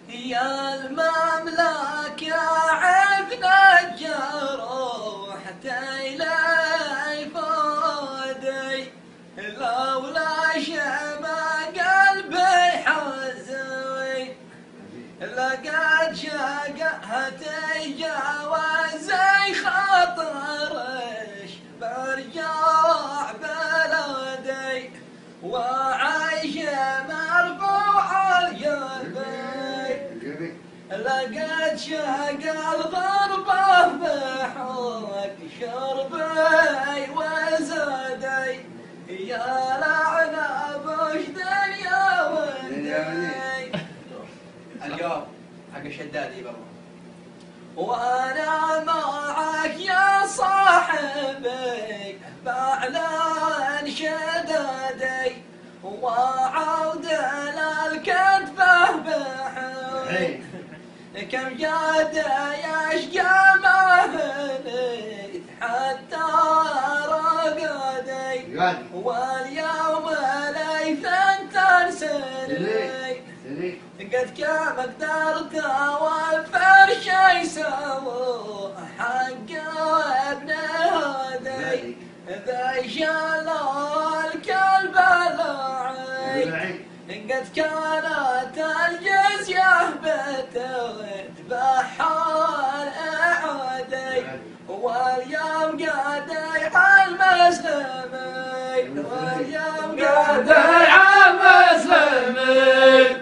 يا المملكة عفنا الجروح تيلي فودي لولا شمع قلبي حزوي لقد شقها تجاوز خاطرش برجع بلدي وعيش مرفوع القلبي لقد شق الغربة بحوك شربي وزادي يا لعنة بوش دنيا ودي الجواب حق شدادي برضه وانا معك يا صاحبي باعلان شدادي وعود للكتفه بحوك كم جاد يشقى مهني حتى رقدي واليوم ليث ترسلي قد كم قدرت اوفر شي سوى حق ابن هذي ذي شال الكلب العين قد كانت الجزية بتذبح الأعادي واليوم قادع المسلمين واليوم قادع المسلمين